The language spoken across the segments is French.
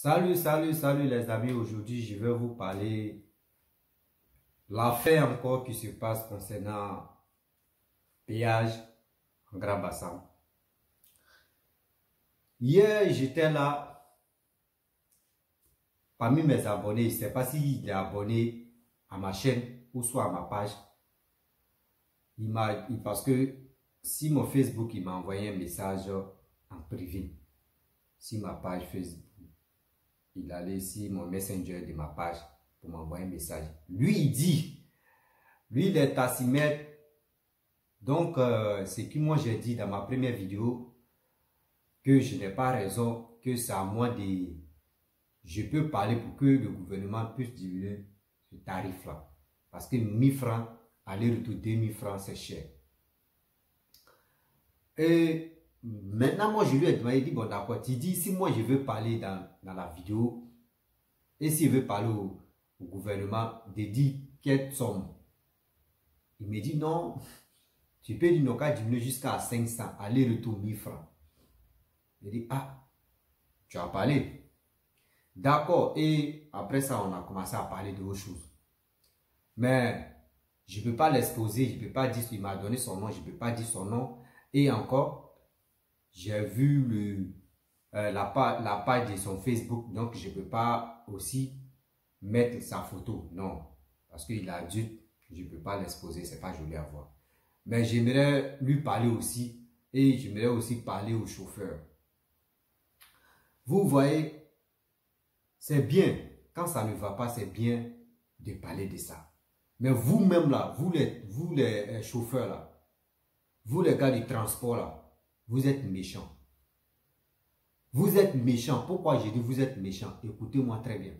Salut les amis. Aujourd'hui, je vais vous parler l'affaire encore qui se passe concernant péage en Grand Bassam. Hier, j'étais là, parmi mes abonnés, je ne sais pas s'il est abonné à ma chaîne ou soit à ma page. Parce que si mon Facebook, il m'a envoyé un message en privé, si ma page Facebook, il allait sur mon messenger de ma page pour m'envoyer un message. Lui, il dit, lui, il est tassimètre. Donc, c'est que moi, j'ai dit dans ma première vidéo que je n'ai pas raison, que c'est à moi de... Je peux parler pour que le gouvernement puisse diminuer ce tarif-là. Parce que 1000 francs, aller-retour 2000 francs, c'est cher. Et maintenant, moi, je lui ai demandé, il dit, bon, d'accord, tu dis, si moi, je veux parler dans la vidéo, et s'il veut parler au gouvernement, de dire quelle somme. Il me dit, non, tu peux dire, non, qu'à diminuer jusqu'à 500, aller-retour 1000 francs. Il dit, ah, tu as parlé. D'accord, et après ça, on a commencé à parler d'autres choses. Mais, je ne peux pas l'exposer, je ne peux pas dire, il m'a donné son nom, je ne peux pas dire son nom. Et encore, j'ai vu la page de son Facebook, donc je ne peux pas aussi mettre sa photo, non. Parce qu'il a dit, je ne peux pas l'exposer, c'est pas joli à voir. Mais j'aimerais lui parler aussi, et j'aimerais aussi parler au chauffeur. Vous voyez, c'est bien, quand ça ne va pas, c'est bien de parler de ça. Mais vous-même là, vous les chauffeurs là, vous les gars du transport là, vous êtes méchants. Vous êtes méchants. Pourquoi je dis vous êtes méchants? Écoutez-moi très bien.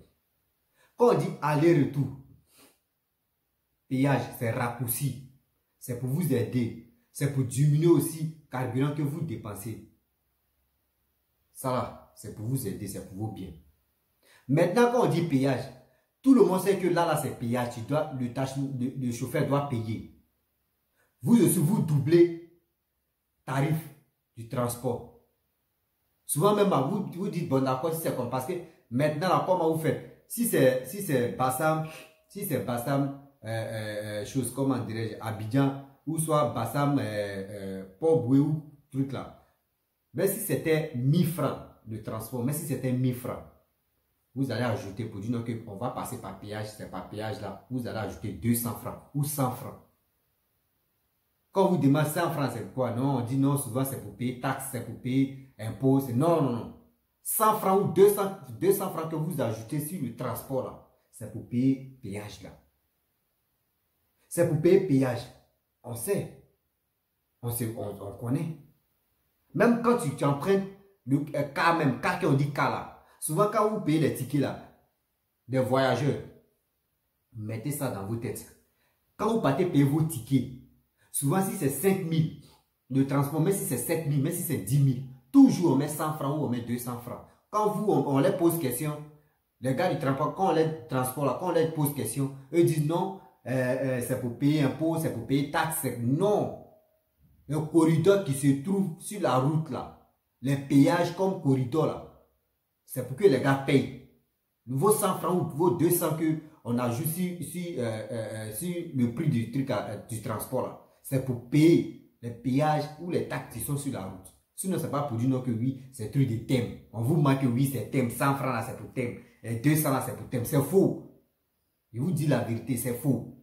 Quand on dit aller-retour, péage, c'est raccourci. C'est pour vous aider. C'est pour diminuer aussi le carburant que vous dépensez. Ça là, c'est pour vous aider, c'est pour vos biens. Maintenant, quand on dit péage, tout le monde sait que là c'est péage. Le chauffeur doit payer. Vous aussi, vous doublez tarif du transport. Souvent même, vous dites, bon d'accord, si c'est comme, parce que maintenant, là, comment vous faites? Si c'est Bassam, chose, comment dirais-je, Abidjan, ou soit Bassam, Port-Boué, truc là. Mais si c'était 1000 francs de transport, mais si c'était 1000 francs, vous allez ajouter, pour dire non, qu'on va passer par péage, c'est par péage là, vous allez ajouter 200 francs ou 100 francs. Quand vous demandez 100 francs, c'est quoi? Non, on dit non, souvent c'est pour payer taxes, c'est pour payer impôts. Non. 100 francs ou 200 francs que vous ajoutez sur le transport là, c'est pour payer péage là. C'est pour payer péage. On sait. On connaît. Même quand tu empruntes le cas qu'on dit cas là, souvent quand vous payez les tickets là, des voyageurs, mettez ça dans vos têtes. Quand vous partez payer vos tickets, souvent, si c'est 5 000 de transport, mais si c'est 7 000, mais si c'est 10 000, toujours on met 100 francs ou on met 200 francs. Quand on les pose question, les gars du transport, quand on les transporte là, quand on les pose question, eux disent non, c'est pour payer impôts, c'est pour payer taxes. Non. Le corridor qui se trouve sur la route là, les péages comme corridor là, c'est pour que les gars payent. Vos 100 francs ou vos 200 que on ajoute sur le prix du truc du transport là. C'est pour payer les péages ou les taxes qui sont sur la route. Sinon, ce n'est pas pour dire non que oui, c'est truc de thème. On vous marque que oui, c'est thème. 100 francs là, c'est pour thème. Et 200 là, c'est pour thème. C'est faux. Je vous dis la vérité, c'est faux.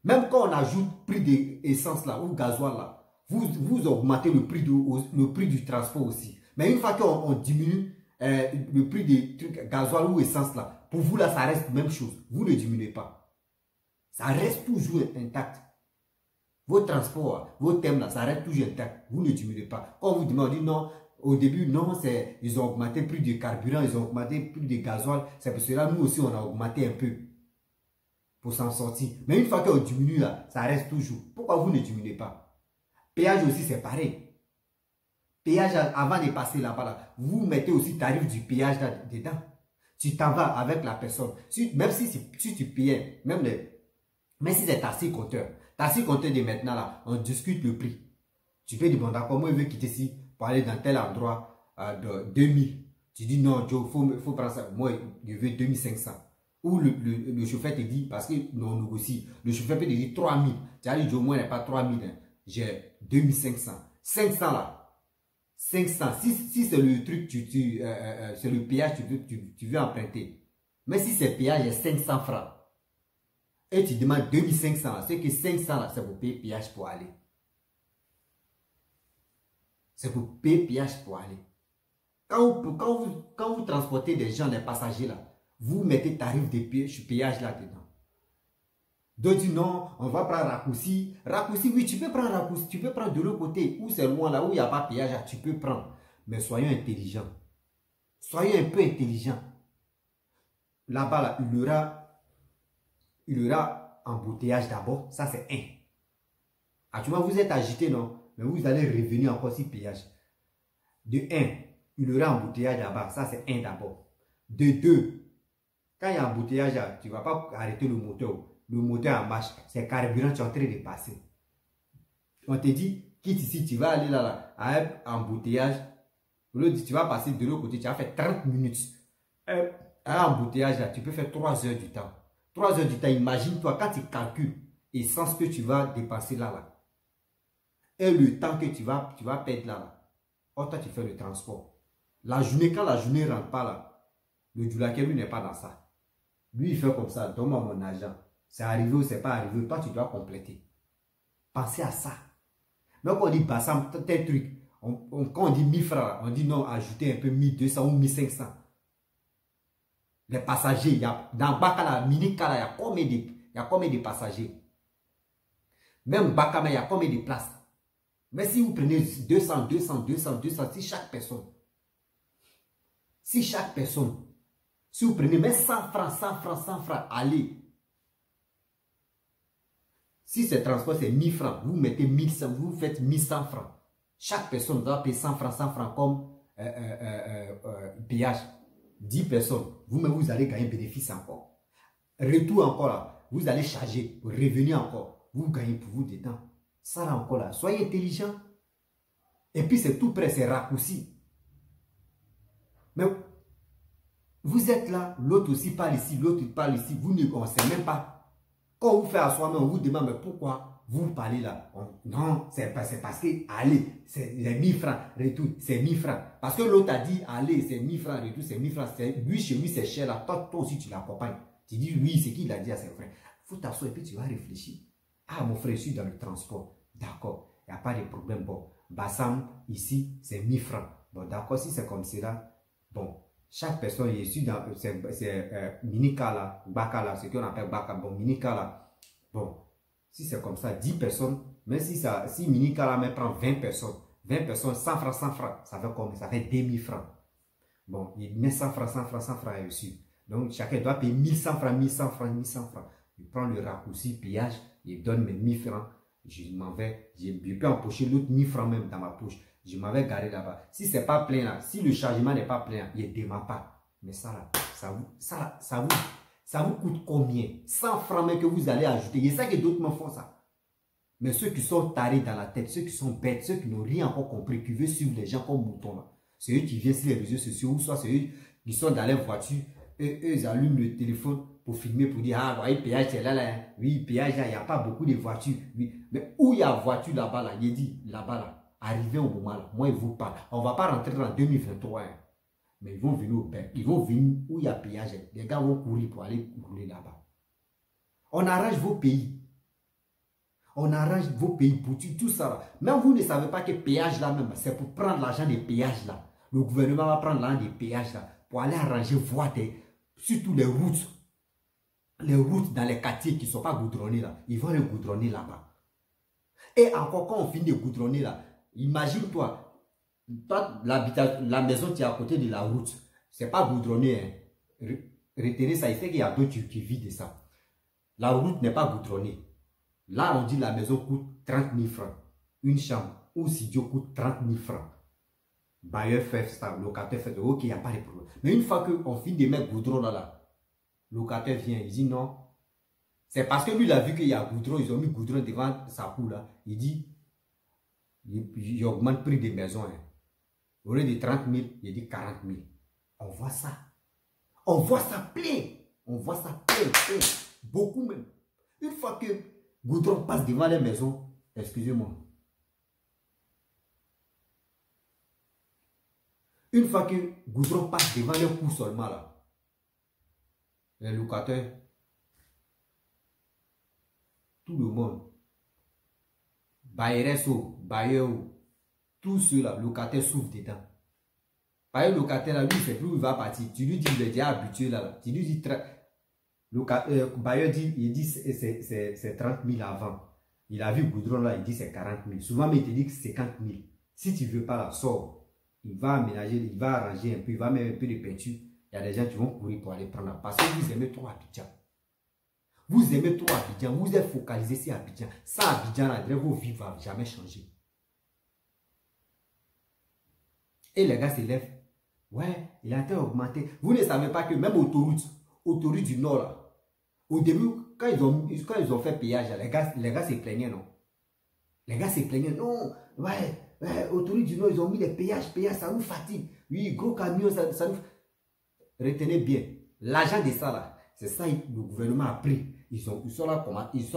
Même quand on ajoute prix d'essence là ou gasoil là, vous augmentez le prix du transport aussi. Mais une fois qu'on diminue le prix des trucs gasoil ou essence là, pour vous là, ça reste la même chose. Vous ne diminuez pas. Ça reste toujours intact. Vos transports, vos thèmes là, ça reste toujours intact. Vous ne diminuez pas. Quand vous demandez non, au début, non, ils ont augmenté le prix du carburant, ils ont augmenté le prix du gasoil. C'est pour cela, nous aussi, on a augmenté un peu pour s'en sortir. Mais une fois qu'on diminue là, ça reste toujours. Pourquoi vous ne diminuez pas? Péage aussi, c'est pareil. Péage, avant de passer là-bas, là, vous mettez aussi tarif du péage là dedans. Tu t'en vas avec la personne. Même si tu payais, même si c'est taxi compteur. Taxi compteur de maintenant là, on discute le prix. Tu peux dire, bon d'accord, moi je veux quitter ici pour aller dans tel endroit de 2000. Tu dis non, Joe, faut prendre ça. Moi, je veux 2500. Ou le chauffeur te dit, parce que non, on négocie, le chauffeur peut te dire 3000. Tu as dit, Joe, moi, il n'y a pas 3000. Hein. J'ai 2500. 500 là. 500. Si c'est le truc, c'est le péage tu veux emprunter. Mais si c'est péage, il 500 francs. Et tu demandes 2500. C'est que 500 là, c'est pour payer péage pour aller. C'est pour payer péage pour aller. Quand vous transportez des gens, des passagers là, vous mettez tarif de péage là-dedans. D'autres disent non, on va prendre raccourci. Raccourci, oui, tu peux prendre raccourci. Tu peux prendre de l'autre côté, où c'est loin, là où il n'y a pas de péage, là, tu peux prendre. Mais soyons intelligents. Soyons un peu intelligents. Là-bas, là, il y aura embouteillage d'abord. Ça, c'est un. Actuellement, vous êtes agité, non? Mais vous allez revenir encore si péage. De un, il y aura embouteillage là-bas. Ça, c'est un d'abord. De deux, quand il y a embouteillage, tu ne vas pas arrêter le moteur. Le moteur en marche. C'est carburant, tu es en train de passer. On te dit, quitte ici, tu vas aller là, à un embouteillage. L'autre, tu vas passer de l'autre côté, tu vas faire 30 minutes. À un embouteillage, là, tu peux faire 3 heures du temps. 3 heures du temps, imagine-toi, quand tu calcules l'essence que tu vas dépenser là. Et le temps que tu vas perdre là. Oh, toi, tu fais le transport. La journée, quand la journée ne rentre pas là, le doulaké, lui, n'est pas dans ça. Lui, il fait comme ça, donne-moi mon argent. C'est arrivé ou c'est pas arrivé, toi, tu dois compléter. Pensez à ça. Mais quand on dit Bassam, tel truc, quand on dit 1000 francs, on dit non, ajoutez un peu 1200 ou 1500. Les passagers, dans Bakala, Minikala, il y a combien de passagers? Même Bakama, il y a combien de places? Mais si vous prenez 200, si chaque personne, si vous prenez même 100 francs, allez. Si ce transport c'est 1000 francs, vous mettez 1100, vous faites 1100 francs. Chaque personne doit payer 100 francs comme péage. 10 personnes, vous-même vous allez gagner bénéfice encore. Retour encore là, vous allez charger, revenu encore, vous gagnez pour vous dedans. Ça là encore là, soyez intelligent. Et puis c'est tout près, c'est raccourci. Mais vous êtes là, l'autre aussi parle ici, l'autre parle ici, vous ne connaissez même pas. Quand vous faites à soi-même, on vous demande mais pourquoi vous parlez là. Non, c'est parce que allez, c'est 1000 francs, retour, c'est 1000 francs. Parce que l'autre a dit allez, c'est 1000 francs, retour, c'est 1000 francs. Lui, chez lui, c'est cher là. Toi aussi, tu l'accompagnes. Tu dis oui, c'est qui il a dit à ses frères. Il faut t'asseoir et puis tu vas réfléchir. Ah, mon frère, je suis dans le transport. D'accord, il n'y a pas de problème. Bon, Bassam, ici, c'est 1000 francs. Bon, d'accord, si c'est comme cela, bon. Chaque personne, je suis dans Minikala, Bakala, ce qu'on appelle Bakala, bon, Minikala. Bon, si c'est comme ça, 10 personnes, même si Minikala me prend 20 personnes, 100 francs, ça fait combien? Ça fait 2000 francs. Bon, il met 100 francs dessus. Donc, chacun doit payer 1100 francs. Il prend le raccourci, pillage, il donne mes 1000 francs. Je m'en vais, je peux empocher l'autre 1000 francs même dans ma poche. Je m'avais garé là-bas. Si c'est pas plein là, si le chargement n'est pas plein, il ne démarre pas. Mais ça là, ça vous coûte combien? 100 francs même que vous allez ajouter. Il y a ça que d'autres me font ça. Mais ceux qui sont tarés dans la tête, ceux qui sont bêtes, ceux qui n'ont rien encore compris, qui veulent suivre les gens comme moutons là. C'est eux qui viennent sur les réseaux sociaux, ou soit c'est eux qui sont dans leur voiture, et eux ils allument le téléphone pour filmer, pour dire, ah, voyez, péage, c'est là, là. Oui, péage, là, il n'y a pas beaucoup de voitures. Oui. Mais où il y a voiture là-bas, là, il dit, là-bas, là. Arrivé au moment là, moi, ils vous parlent. On ne va pas rentrer en 2023. Hein. Mais ils vont venir au père. Ils vont venir où il y a péage. Les gars vont courir pour aller rouler là-bas. On arrange vos pays. On arrange vos pays pour tout ça. Là. Même vous ne savez pas que péage là même, c'est pour prendre l'argent des péages là. Le gouvernement va prendre l'argent des péages là pour aller arranger voies, surtout les routes. Les routes dans les quartiers qui ne sont pas goudronnées là. Ils vont les goudronner là-bas. Et encore quand on finit de goudronner là, imagine-toi, la maison qui est à côté de la route, c'est pas goudronné. Hein. Retenez ça, il fait qu'il y a d'autres qui vident ça. La route n'est pas goudronnée. Là, on dit la maison coûte 30 000 francs. Une chambre ou studio coûte 30 000 francs. Bailleur fait ça, locataire fait ça, ok, il n'y a pas de problème. Mais une fois qu'on finit de mettre goudron là, locataire vient, il dit non. C'est parce que lui, il a vu qu'il y a goudron, ils ont mis goudron devant sa cour là. Il dit, il augmente le prix des maisons. Hein. Au lieu de 30 000, il dit 40 000. On voit ça. On voit ça plein. On voit ça plein. Beaucoup même. Une fois que Goudron passe devant les maisons, excusez-moi. Une fois que Goudron passe devant les coups seulement là, les locataires, tout le monde, Bayereso, Bayeou, tous ceux-là, locataires souffrent dedans. Par exemple, locataire là, lui, c'est plus où il va partir. Tu lui dis, il est déjà habitué là. Tu lui dis, Bayeou dit, il dit c'est 30 000 avant. Il a vu Goudron là, il dit c'est 40 000. Souvent, mais il te dit que c'est 50 000. Si tu ne veux pas la sort, il va aménager, il va arranger un peu, il va mettre un peu de peinture. Il y a des gens qui vont courir pour aller prendre la parce que vous aimez trop Abidjan. Vous aimez trop Abidjan, vous êtes focalisé sur Abidjan. Ça, Abidjan, là, vos vies ne vont jamais changer. Et les gars se lèvent. Ouais, il a été augmenté. Vous ne savez pas que même autoroute du Nord, là, au début, quand ils ont fait payage, les gars se plaignaient, non? Les gars se plaignaient, non, autoroute du Nord, ils ont mis les péages, ça nous fatigue. Oui, gros camion, ça nous... Retenez bien, l'argent de ça, là, c'est ça que le gouvernement a pris. Ils sont là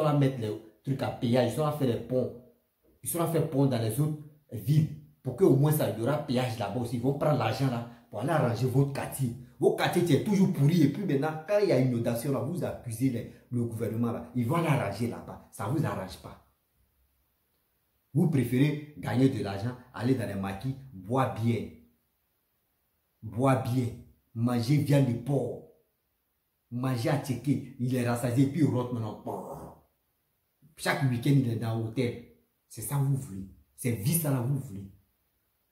à mettre les trucs à péage, ils sont là à faire des ponts. Ils sont là à faire pont dans les autres villes. Pour qu'au moins ça y aura péage là-bas aussi. Ils vont prendre l'argent là pour aller arranger votre quartier. Vos quartiers sont toujours pourris. Et puis maintenant, quand il y a une inondation là, vous accusez le gouvernement là. Ils vont l'arranger là-bas. Ça ne vous arrange pas. Vous préférez gagner de l'argent, aller dans les maquis, boire bien. Boire bien. Manger viande de porc. Manger à checker. Il est rassasié puis il rentre maintenant. Chaque week-end, il est dans l'hôtel. C'est ça que vous voulez. C'est vie ça là vous voulez.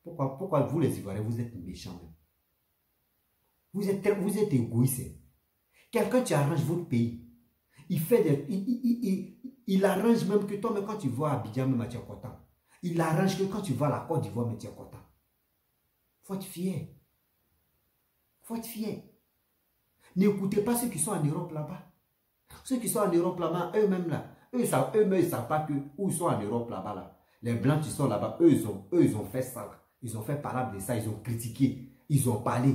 Pourquoi vous les Ivoiriens, vous êtes méchants même? Vous êtes égoïstes. Quelqu'un qui arrange votre pays. Il arrange même que toi, même quand tu vois Abidjan, même tu es content. Il arrange que quand tu vois la Côte d'Ivoire, même tu es content. Faut être fier. Faut être fier. N'écoutez pas ceux qui sont en Europe là-bas. Ceux qui sont en Europe là-bas, eux-mêmes là, eux-mêmes ils ne savent pas que, où ils sont en Europe là-bas là. Les blancs qui sont là-bas, eux, ils ont fait ça. Ils ont fait parler de ça, ils ont critiqué, ils ont parlé.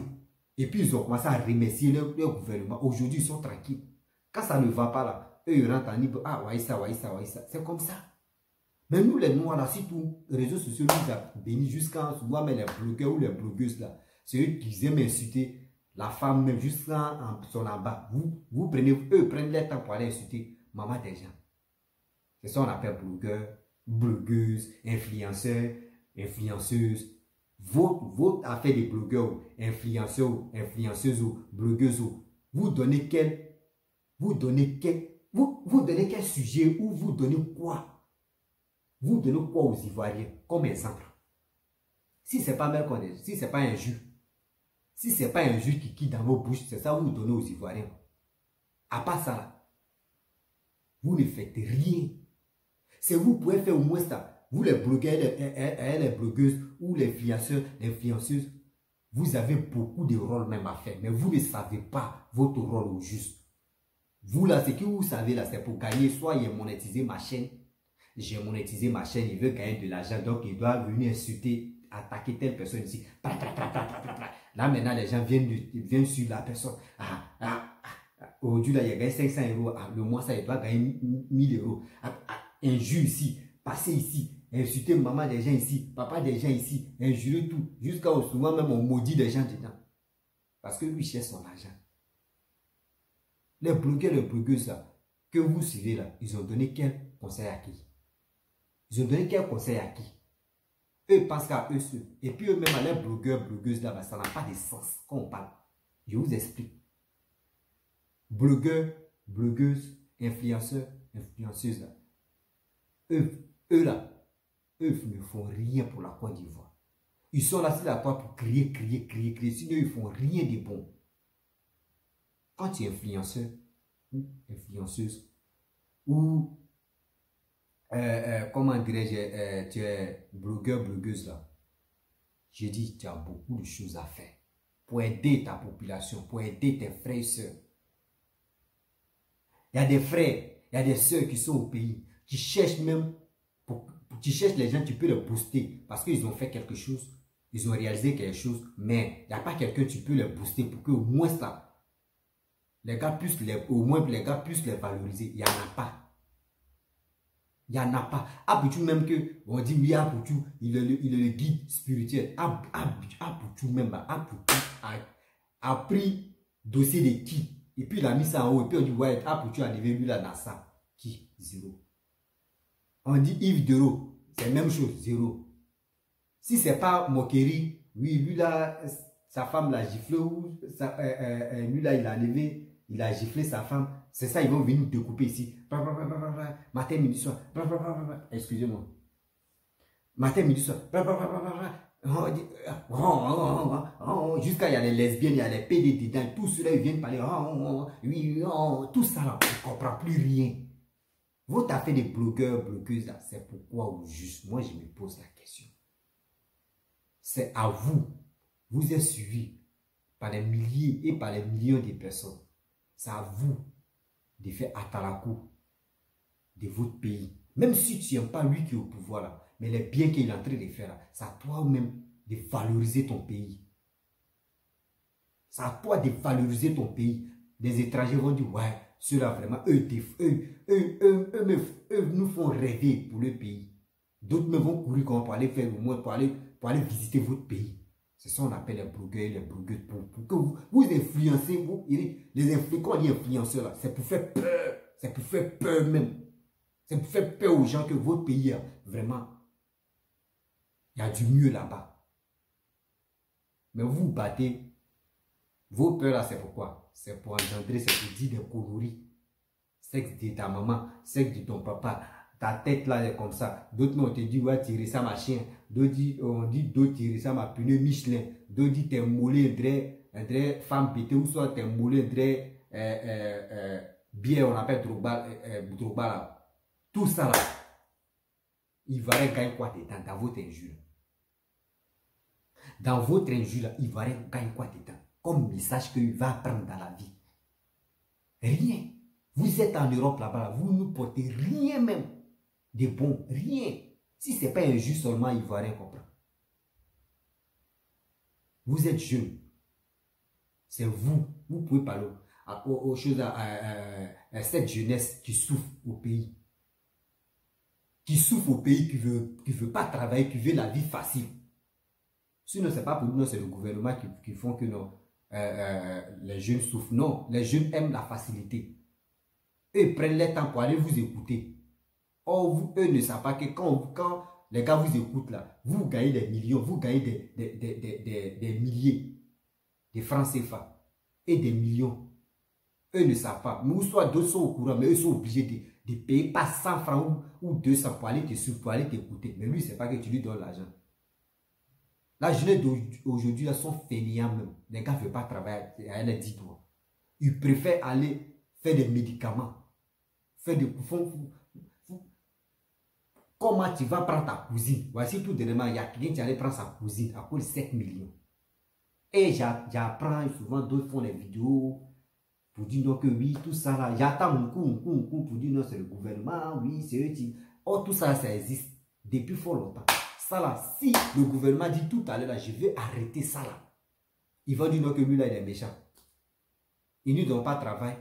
Et puis ils ont commencé à remercier leur gouvernement. Aujourd'hui, ils sont tranquilles. Quand ça ne va pas là, eux, ils rentrent en libre. Ah, ouais, ça. C'est comme ça. Mais nous, les Noirs, là, si tous les réseaux sociaux nous ont bénis jusqu'à souvent, mais les blogueurs ou les blogueuses là, c'est eux qui aiment insulter la femme, même jusqu'à son en bas. Vous prenez, eux prennent leur temps pour aller insulter maman des gens. C'est ça qu'on appelle blogueur, blogueuse, influenceur, influenceuse. Votre affaire de blogueurs, influenceurs, influenceuses, blogueuses, vous donnez quel sujet ou vous donnez quoi? Vous donnez quoi aux Ivoiriens comme exemple? Si ce n'est pas si ce n'est pas un jus, si ce n'est pas un jus qui dans vos bouches, c'est ça que vous donnez aux Ivoiriens. À part ça, là, vous ne faites rien. Si vous pouvez faire au moins ça. Vous les blogueurs, les blogueuses ou les influenceurs, les influenceuses, vous avez beaucoup de rôles même à faire, mais vous ne savez pas votre rôle au juste. Vous là, ce que vous savez là, c'est pour gagner, soit il a monétisé ma chaîne, j'ai monétisé ma chaîne, il veut gagner de l'argent, donc il doit venir insulter, attaquer telle personne ici. Là maintenant, les gens viennent sur la personne. Aujourd'hui là, il a gagné 500 €, le mois ça, il doit gagner 1000 €. Injure ici, passer ici. Insulter maman des gens ici, papa des gens ici, injurer tout, jusqu'à souvent même on maudit des gens dedans. Parce que lui cherche son argent. Les blogueurs, les blogueuses là, que vous suivez là, ils ont donné quel conseil à qui? Ils ont donné quel conseil à qui? Eux pensent qu'à eux seuls. Et puis eux-mêmes, les blogueurs, blogueuses là, ça n'a pas de sens quand on parle. Je vous explique. Blogueurs, blogueuses, influenceurs, influenceuses là. Eux là, eux ne font rien pour la Côte d'Ivoire. Ils sont là sur la Côte pour crier. Sinon, ils ne font rien de bon. Quand tu es influenceur ou influenceuse ou, comment dirais-je, tu es blogueur, blogueuse là, j'ai dit, tu as beaucoup de choses à faire pour aider ta population, pour aider tes frères et sœurs. Il y a des frères, il y a des sœurs qui sont au pays, qui cherchent même, qui cherchent les gens, tu peux les booster parce qu'ils ont fait quelque chose. Ils ont réalisé quelque chose, mais il n'y a pas quelqu'un, tu peux les booster pour que au moins ça, les gars puissent au moins les gars puissent les valoriser. Il n'y en a pas. Il n'y en a pas. Apoutou même que, on dit oui, Apoutou, il est le guide spirituel. Apoutou même, Apoutou a pris dossier de qui? Et puis il a mis ça en haut. Et puis on dit, ouais, Apoutou a levé lui la NASA. Qui? Zéro. On dit Yves Dero, c'est la même chose, zéro. Si c'est pas Mokeri, oui, lui là, sa femme l'a giflé, ou lui là, il a levé, il a giflé sa femme. C'est ça, ils vont venir découper ici. Matin, midi, soir. Excusez-moi. Matin, midi, soir. Jusqu'à il y a les lesbiennes, il y a les PD dedans, tout cela, ils viennent parler. Oui, tout ça là, on ne comprend plus rien. Votre affaire des blogueurs, blogueuses là, c'est pourquoi ou juste, moi je me pose la question. C'est à vous. Vous êtes suivis par les milliers et par les millions de personnes. C'est à vous de faire atalakou de votre pays. Même si tu n'aimes pas lui qui est au pouvoir là, mais les biens qu'il est en train de faire là, c'est à toi-même de valoriser ton pays. C'est à toi de valoriser ton pays. Les étrangers vont dire, ouais, ceux-là vraiment, eux nous font rêver pour le pays. D'autres me vont courir pour aller faire au moins, pour aller visiter votre pays. C'est ça qu'on appelle les blogueurs et les blogueuses. Pour que vous influencez, les influenceurs là, c'est pour faire peur. C'est pour faire peur même. C'est pour faire peur aux gens que votre pays, vraiment, il y a du mieux là-bas. Mais vous vous battez. Vos peurs là, c'est pourquoi? C'est pour engendrer, c'est pour dire des conneries. Sexe de ta maman, sexe de ton papa. Ta tête là est comme ça. D'autres on te dit, ouais, tirer ça ma chien. D'autres on dit, d'autres tirer ça ma pneu Michelin. D'autres dit, t'es moulé, un femme pété, ou soit t'es moulé, bière, on appelle Drogba là. Tout ça là. Il va gagner quoi dans votre injure? Dans votre injure là, il va gagner quoi dedans? Comme message qu'il va apprendre dans la vie. Rien. Vous êtes en Europe là-bas, vous ne portez rien même de bon, rien. Si ce n'est pas un jus seulement, il ne va rien comprendre. Vous êtes jeune. C'est vous. Vous pouvez parler aux choses, à cette jeunesse qui souffre au pays. Qui souffre au pays, qui veut pas travailler, qui veut la vie facile. Sinon, ce n'est pas pour nous, c'est le gouvernement qui font que non, les jeunes souffrent. Non, les jeunes aiment la facilité. Eux ils prennent le temps pour aller vous écouter. Or, eux ne savent pas que quand les gars vous écoutent là, vous gagnez des millions, vous gagnez des milliers de francs CFA et des millions. Eux ne savent pas. Mais ou soit d'autres sont au courant, mais eux sont obligés de payer pas 100 francs ou 200 pour aller t'écouter. Mais lui, il ne sait pas que tu lui donnes l'argent. La jeunesse d'aujourd'hui, sont fainéants même. Les gars ne veulent pas travailler, elle a dit toi. Ils préfèrent aller faire des médicaments. Comment tu vas prendre ta cousine? Voici tout dernièrement, il y a quelqu'un qui allait prendre sa cousine à cause de 7 millions. Et j'apprends souvent, d'autres font des vidéos pour dire non que oui, tout ça là. J'attends mon coup pour dire non, c'est le gouvernement, oui, c'est eux qui... Oh, tout ça, ça existe depuis fort longtemps. Ça là, si le gouvernement dit tout à l'heure là, je vais arrêter ça là, il va dire non que lui là, il est méchant. Il ne donne pas de travail.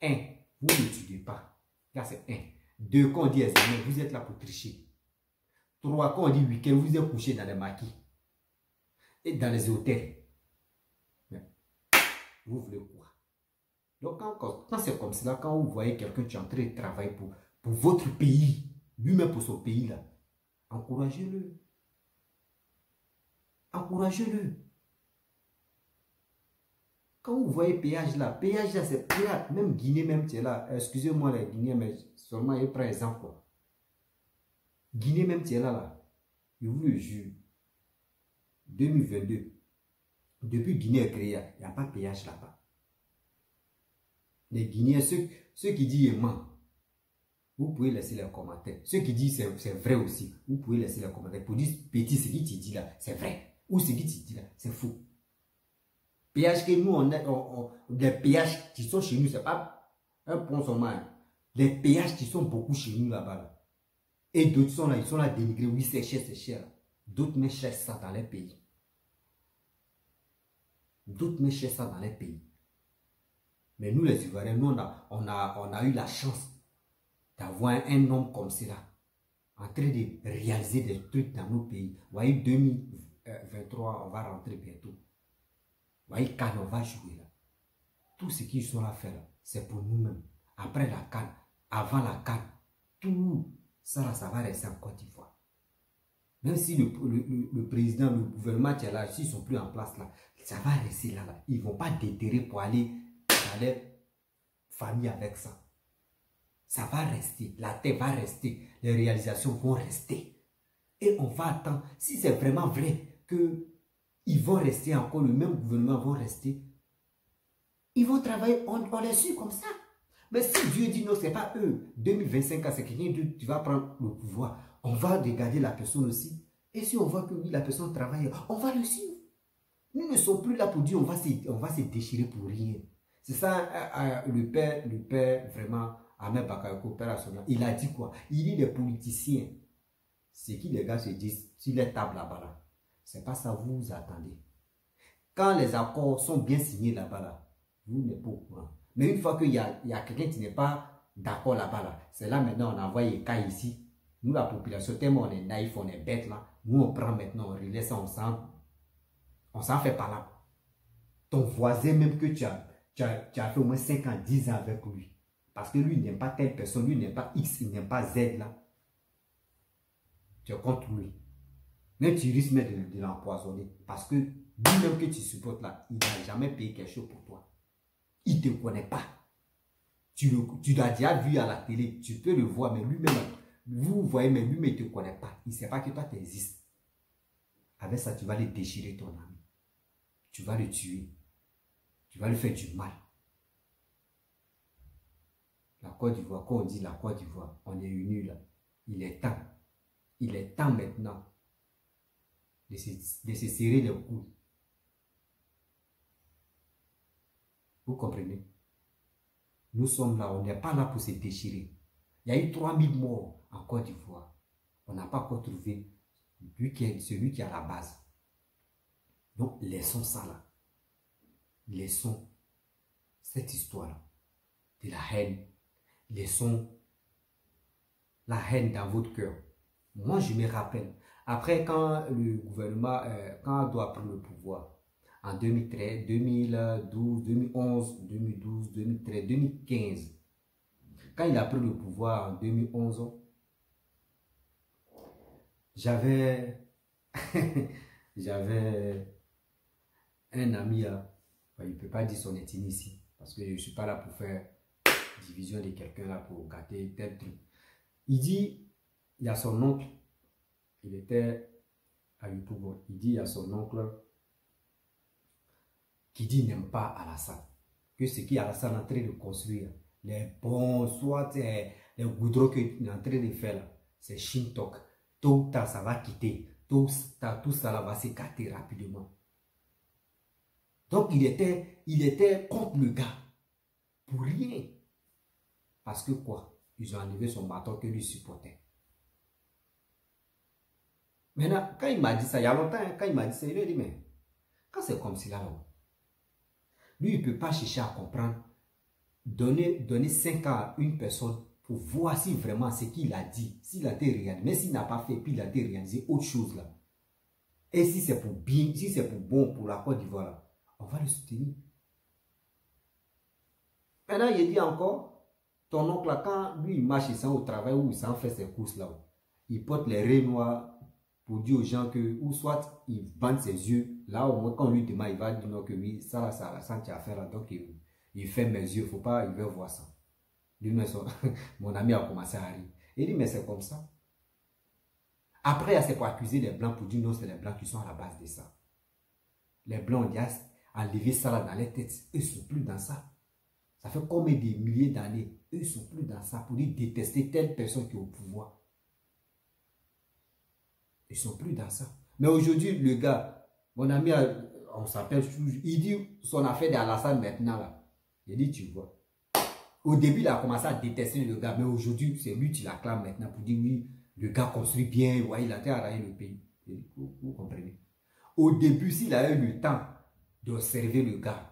1, vous n'étudiez pas. Là, c'est 1. 2, quand on dit examen, vous êtes là pour tricher. 3, quand on dit week-end, vous êtes couché dans les maquis. Et dans les hôtels. Mais, vous voulez quoi? Donc, quand c'est comme cela, quand vous voyez quelqu'un qui est en train de travailler pour votre pays, lui-même pour son pays là, encouragez-le. Encouragez-le. Quand vous voyez péage là, c'est plat. Même Guinée, même c'est là. Excusez-moi les Guinéens, mais seulement je prends exemple quoi. Guinée, même c'est là. Je vous le jure. 2022. Depuis Guinée est créée, il n'y a pas de péage là-bas. Les Guinéens, ceux qui disent ment, vous pouvez laisser les commentaires. Ceux qui disent c'est vrai aussi, vous pouvez laisser les commentaires. Pour dire petit, ce qui te dit là, c'est vrai. Ou ce qui te dit là, c'est faux. Péage que nous, les péages qui sont chez nous, c'est pas un pont seulement. Les péages qui sont beaucoup chez nous là-bas. Là. Et d'autres sont là, ils sont là dénigrés. Oui, c'est cher, c'est cher. D'autres mais cherchent ça dans les pays. D'autres me cherchent ça dans les pays. Mais nous, les Ivoiriens, nous, on a eu la chance d'avoir un homme comme cela, en train de réaliser des trucs dans nos pays. Vous voyez, 2023, on va rentrer bientôt. Vous voyez, Cannes, on va jouer là. Tout ce qu'ils sont là à faire, c'est pour nous-mêmes. Après la Cannes, avant la Cannes, tout ça, là, ça va rester en Côte d'Ivoire. Même si le président, le gouvernement qui est là, s'ils ne sont plus en place là, ça va rester là. Ils ne vont pas déterrer pour aller dans les familles avec ça. Ça va rester, la terre va rester, les réalisations vont rester. Et on va attendre, si c'est vraiment vrai qu'ils vont rester encore, le même gouvernement va rester, ils vont travailler, on les suit comme ça. Mais si Dieu dit non, ce n'est pas eux, 2025, c'est quelqu'un d'autre qui va prendre le pouvoir, on va regarder la personne aussi. Et si on voit que oui, la personne travaille, on va le suivre. Nous ne sommes plus là pour dire on va se déchirer pour rien. C'est ça, le père vraiment, Ahmed Bakayoko, père national, il a dit quoi? Il dit les politiciens, c'est qui les gars se disent sur les tables là-bas là. C'est pas ça vous attendez. Quand les accords sont bien signés là-bas là, vous n'êtes pas au courant. Mais une fois qu'il y a quelqu'un qui n'est pas d'accord là-bas là, c'est là maintenant on envoie les cas ici. Nous la population, tellement on est naïf, on est bête là, nous on prend maintenant, on relaisse ça, on s'en fait pas là. Ton voisin même que tu as fait au moins 5 ans, 10 ans avec lui. Parce que lui, il n'aime pas telle personne, lui, il n'aime pas X, il n'aime pas Z là. Tu es contre lui. Mais tu risques même de l'empoisonner. Parce que lui-même que tu supportes là, il n'a jamais payé quelque chose pour toi. Il ne te connaît pas. Tu l'as déjà vu à la télé, tu peux le voir, mais lui-même, vous voyez, mais lui-même, il ne te connaît pas. Il ne sait pas que toi, tu existes. Avec ça, tu vas le déchirer ton ami. Tu vas le tuer. Tu vas lui faire du mal. La Côte d'Ivoire, quand on dit la Côte d'Ivoire, on est unis là. Il est temps maintenant de se serrer les coudes. Vous comprenez? Nous sommes là, on n'est pas là pour se déchirer. Il y a eu 3000 morts en Côte d'Ivoire. On n'a pas encore trouvé celui qui est à la base. Donc, laissons ça là. Laissons cette histoire-là de la haine. Laissons la haine dans votre cœur. Moi, je me rappelle, après quand le gouvernement, quand on doit prendre le pouvoir, en 2013, 2012, 2011, 2012, 2013, 2015, quand il a pris le pouvoir en 2011, j'avais un ami, il ne peut pas dire son ethnie ici, parce que je ne suis pas là pour faire division de quelqu'un là pour gâter tel truc. Il dit, il y a son oncle, il était à Yopougon, il dit, il y a son oncle qui dit n'aime pas Alassane, que ce qu'Alassane est en train de construire, les bons, soit les goudrons qu'il est en train de faire là, c'est Shintok. Tôt ou tard, ça va quitter. Tout ça là va s'écarter rapidement. Donc, il était contre le gars. Pour rien. Parce que quoi? Ils ont enlevé son bâton que lui supportait. Maintenant, quand il m'a dit ça, il y a longtemps, quand il m'a dit ça, il a dit, mais quand c'est comme cela, lui, il ne peut pas chercher à comprendre. Donner 5 ans à une personne pour voir si vraiment ce qu'il a dit, s'il a été réalisé, mais s'il n'a pas fait, puis il a été réalisé autre chose là. Et si c'est pour bien, si c'est pour bon pour la Côte d'Ivoire là, on va le soutenir. Maintenant, il dit encore, ton oncle là, quand lui il marche, il s'en au travail ou il s'en fait ses courses là, il porte les raies noires pour dire aux gens que, ou soit il bande ses yeux, là au moins quand lui demande, il va dire non que oui, ça tu as affaire là, donc il fait mes yeux, faut pas, il veut voir ça. Lui-même, mon ami a commencé à rire. Il dit, mais c'est comme ça. Après, c'est pour accuser les Blancs, pour dire non, c'est les Blancs qui sont à la base de ça. Les Blancs ont dit, enlever ça là dans les têtes. Eux ne sont plus dans ça. Ça fait combien de milliers d'années. Eux ne sont plus dans ça pour dire détester telle personne qui est au pouvoir. Ils ne sont plus dans ça. Mais aujourd'hui, le gars, mon ami, on s'appelle, il dit son affaire d'Alassane maintenant là. Il dit, tu vois. Au début, il a commencé à détester le gars, mais aujourd'hui, c'est lui qui l'acclame maintenant pour dire oui, le gars construit bien, ouais, il a été arraillé le pays. Vous comprenez? Au début, s'il a eu le temps d'observer le gars.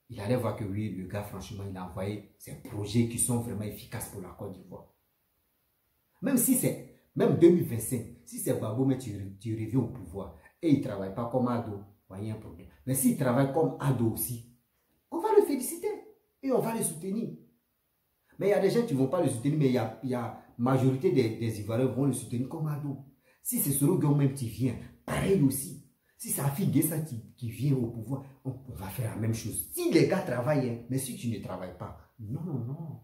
Il allait voir que oui, le gars, franchement, il a envoyé ses projets qui sont vraiment efficaces pour la Côte d'Ivoire. Même si c'est, même 2025, si c'est Gbagbo, mais tu reviens au pouvoir et il ne travaille pas comme Ado, il y a un problème. Mais s'il travaille comme Ado aussi, on va le féliciter et on va le soutenir. Mais il y a des gens qui ne vont pas le soutenir, mais il y a majorité des Ivoiriens vont le soutenir comme Ado. Si c'est Soro Gueye même qui vient, pareil aussi. Si c'est Afi Guessa qui vient au pouvoir, on va faire la même chose. Si les gars travaillent, hein, mais si tu ne travailles pas, non, non.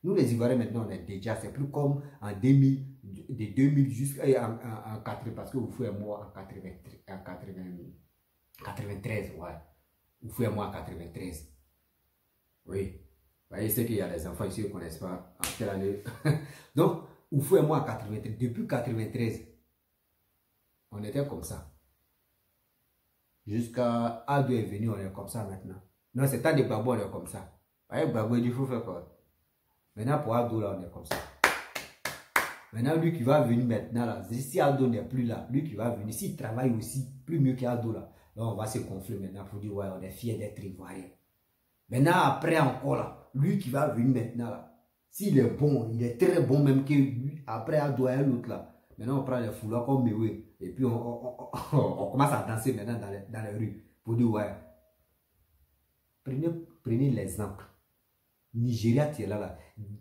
Nous les Ivoiriens maintenant, on est déjà, c'est plus comme en 2000, de 2000 jusqu'à en 80, parce que vous faites moi en 93, ouais. Vous faites moi en 93. Oui. Vous voyez, c'est qu'il y a des enfants ici qui ne connaissent pas en quelle année. Donc, vous faites moi en 93. Depuis 93, on était comme ça. Jusqu'à Ado est venu, on est comme ça maintenant. Non, c'est temps de Gbagbo, on est comme ça. Vous voyez, Gbagbo, il faut faire quoi? Maintenant, pour Ado, là, on est comme ça. Maintenant, lui qui va venir maintenant, là, si Ado n'est plus là, lui qui va venir, s'il travaille aussi, plus mieux qu'Ado, là, on va se gonfler maintenant pour dire, ouais, on est fiers d'être Ivoirien. Maintenant, après encore, là, lui qui va venir maintenant, là, s'il est bon, il est très bon même que lui, après Ado et l'autre, là. Maintenant, on prend les foulards comme Mewe, et puis on commence à danser maintenant dans les rues, pour dire, ouais, prenez l'exemple. Nigeria, tu es là.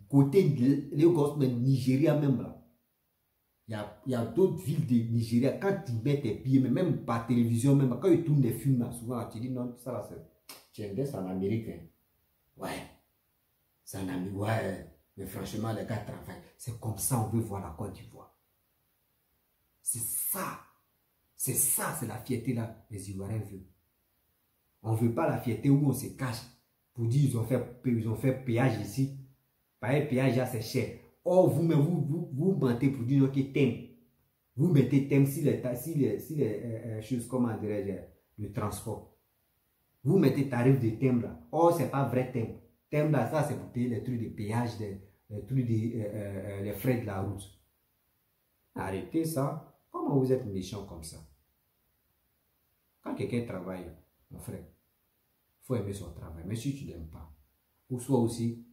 Côté Lagos, mais Nigeria même là. Il y a d'autres villes de Nigeria. Quand tu mets tes pieds, mais même par télévision, même quand ils tournent des films là, souvent tu dis non, ça là, c'est en Amérique. Hein. Ouais. C'est en Amérique. Ouais. Mais franchement, les gars travaillent. C'est comme ça on veut voir la Côte d'Ivoire. C'est ça. C'est ça, c'est la fierté là, les Ivoiriens veulent. On ne veut pas la fierté où on se cache. Pour dire ils ont fait péage ici. Pareil, péage là, c'est cher. Or, vous-même, vous mentez pour dire que thème. Vous mettez thème si les choses, comment dirais-je, le transport. Vous mettez tarif de thème là. Or, ce n'est pas vrai thème. Thème là, ça, c'est pour payer les trucs de péage, les trucs les frais de la route. Arrêtez ça. Comment vous êtes méchant comme ça? Quand quelqu'un travaille, mon frère, il faut aimer son travail. Mais si tu ne l'aimes pas, ou soit aussi,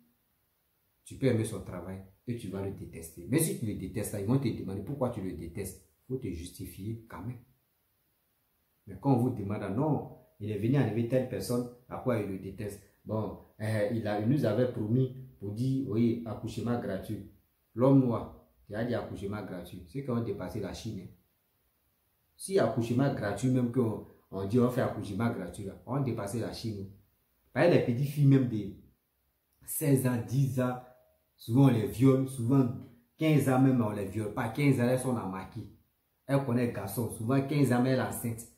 tu peux aimer son travail et tu vas le détester. Mais si tu le détestes, ils vont te demander pourquoi tu le détestes. Il faut te justifier quand même. Mais quand on vous demande, non, il est venu enlever telle personne, à quoi il le déteste. Bon, il nous avait promis pour dire, oui, accouchement gratuit. L'homme noir, il a dit accouchement gratuit. C'est qu'on a dépassé la Chine. Hein. Si accouchement gratuit, même qu'on dit on fait accouchement gratuit, là, on a dépassé la Chine. Par exemple, les petites filles même de 16 ans, 10 ans, souvent on les viole, souvent 15 ans même on les viole pas. 15 ans, elles sont en maquis. Elles connaissent les garçons, souvent 15 ans, mais elles sont enceintes.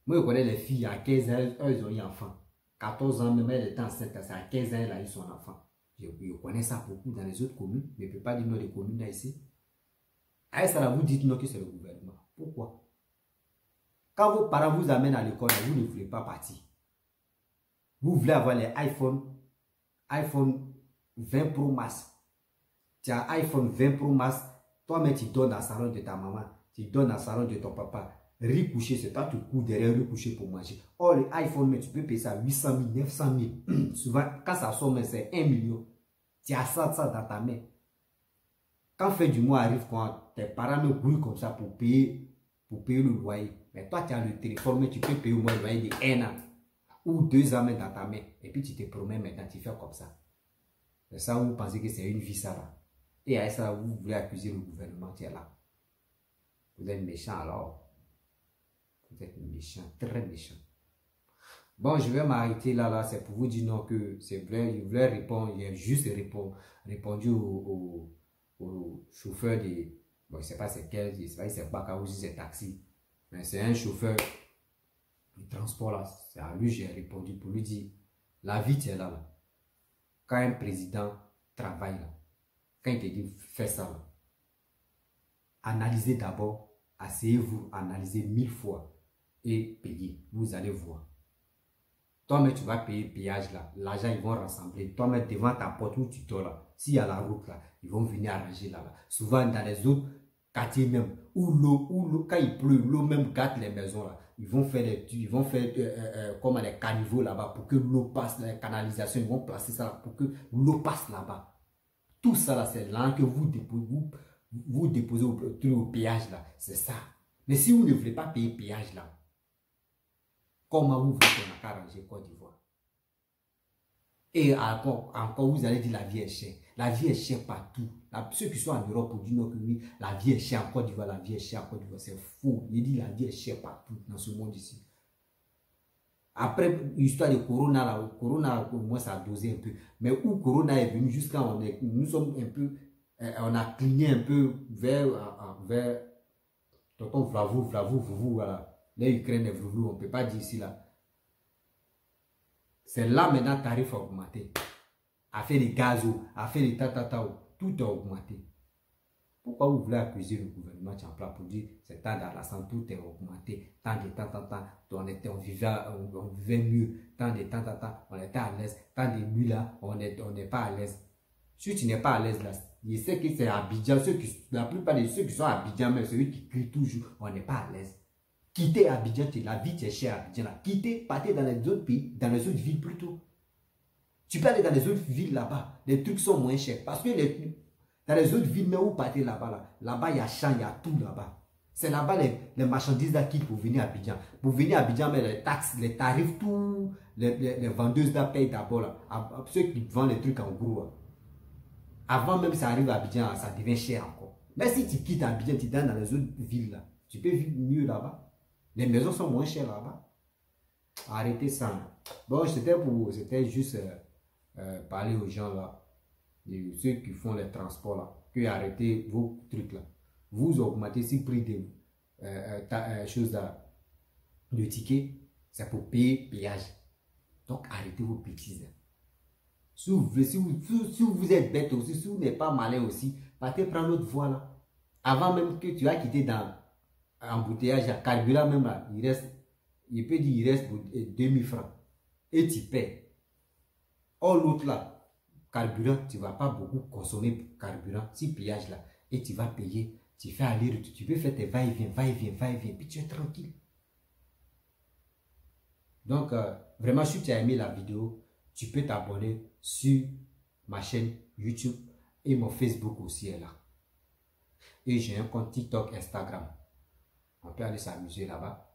Moi, je connais les filles à 15 ans, elles ont eu enfant. 14 ans, même elles étaient enceintes, à 15 ans, elle a eu son enfant. Je connais ça beaucoup dans les autres communes, mais je ne peux pas dire non les communes là ici. À ça, vous dites non que c'est le gouvernement. Pourquoi? Quand vos parents vous amènent à l'école, vous ne voulez pas partir. Vous voulez avoir les iPhone 20 Pro Max. Tu as iPhone 20 Pro Max, toi-même tu donnes dans le salon de ta maman, tu donnes dans le salon de ton papa. Riz couché, c'est toi tu cours derrière riz couché pour manger. Or, le iPhone, mais tu peux payer ça 800 000, 900 000. Souvent, quand ça sort, c'est 1 million. Tu as ça dans ta main. Quand fin du mois arrive, quand tes parents me grouillent comme ça pour payer le loyer, mais toi, tu as le téléphone, mais tu peux payer au moins le loyer de 1 an ou 2 ans dans ta main. Et puis, tu te promets maintenant, tu fais comme ça. C'est ça, vous pensez que c'est une vie, ça là. Et à ça, vous voulez accuser le gouvernement qui est là. Vous êtes méchant alors. Vous êtes méchant, très méchant. Bon, je vais m'arrêter là, c'est pour vous dire non que c'est vrai, il voulait répondre, il a juste répondu au chauffeur de, bon, je ne sais pas c'est quel, je ne sais pas si c'est Baka ou si c'est taxi, mais c'est un chauffeur de transport là, c'est à lui j'ai répondu pour lui dire, la vie tu es là. Quand un président travaille là, quand il te dit fais ça là, analysez d'abord, asseyez-vous, analysez 1000 fois. Et payer, vous allez voir. Toi-même, tu vas payer le péage là. L'argent, ils vont rassembler. Toi-même, devant ta porte où tu dors là. S'il y a la route là, ils vont venir arranger là. Souvent, dans les autres quartiers même, où l'eau, quand il pleut, l'eau même gâte les maisons là. ils vont faire comme des caniveaux là-bas pour que l'eau passe, la canalisation, ils vont placer ça là pour que l'eau passe là-bas. Tout ça là, c'est là que vous déposez au péage là, c'est ça. Mais si vous ne voulez pas payer péage là, comment vous voulez qu'on a arrangé Côte d'Ivoire? Et encore, vous allez dire la vie est chère. La vie est chère partout. Ceux qui sont en Europe pour dire non que oui, la vie est chère en Côte d'Ivoire, la vie est chère en Côte d'Ivoire. C'est faux. Il dit la vie est chère partout dans ce monde ici. Après l'histoire de Corona, là, Corona, au moins ça a dosé un peu. Mais où Corona est venu, jusqu'à nous sommes un peu, on a cligné un peu vers tonton Vlavou, voilà. L'Ukraine est Vlavou, on ne peut pas dire ici là. C'est là maintenant tarif a augmenté. Affaire des gazos, affaire des tout a augmenté. Pourquoi vous voulez accuser le gouvernement en place pour dire c'est temps dans la santé, tout est augmenté, tant de temps, on vivait mieux, tant de temps, on était à l'aise, tant de nuits là, on n'est pas à l'aise. Si tu n'es pas à l'aise là, je sais que c'est Abidjan, la plupart de ceux qui sont à Abidjan, même ceux qui crient toujours, on n'est pas à l'aise. Quittez Abidjan, la vie est chère à Abidjan là. Quittez, partez dans les autres pays, dans les autres villes plutôt. Tu peux aller dans les autres villes là-bas, les trucs sont moins chers. Parce que dans les autres villes, mais où partez là-bas, là-bas il y a champ, il y a tout là-bas. C'est là-bas les marchandises là qui pour venir à Abidjan. Pour venir à Abidjan, mais les taxes, les tarifs, tout, les vendeuses là payent d'abord là. Ceux qui vendent les trucs en gros. Là. Avant même ça arrive à Abidjan, ça devient cher encore. Mais si tu quittes Abidjan, tu es dans les autres villes là, tu peux vivre mieux là-bas. Les maisons sont moins chères là-bas. Arrêtez ça. Bon, c'était juste parler aux gens là, ceux qui font les transports là, que arrêtez vos trucs là. Vous augmentez si le prix de choses là, de ticket, c'est pour payer péage. Donc arrêtez vos bêtises. Si vous êtes bête aussi, si vous n'êtes pas malin aussi, partez prendre l'autre voie là. Avant même que tu as quitté dans embouteillage, à carburant même là, il peut dire il reste pour 2000 francs. Et tu paies. Or l'autre là, carburant, tu ne vas pas beaucoup consommer carburant, si péage là, et tu vas payer, tu fais aller, tu peux faire tes va-et-vient, puis tu es tranquille. Donc, vraiment, si tu as aimé la vidéo, tu peux t'abonner sur ma chaîne YouTube et mon Facebook aussi est là. Et j'ai un compte TikTok, Instagram. On peut aller s'amuser là-bas.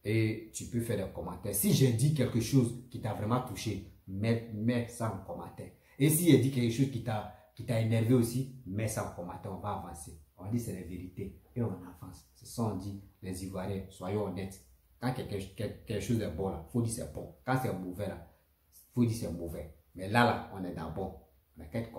Et tu peux faire des commentaires. Si j'ai dit quelque chose qui t'a vraiment touché, mets ça en commentaire. Et si j'ai dit quelque chose qui t'a énervé aussi, mets ça en commentaire. On va avancer. On dit c'est la vérité. Et on avance. C'est ça on dit, les Ivoiriens, soyons honnêtes. Quand quelque chose est bon, il faut dire c'est bon. Quand c'est mauvais, il faut dire c'est mauvais. Mais là, on est dans bon. On a qu'à être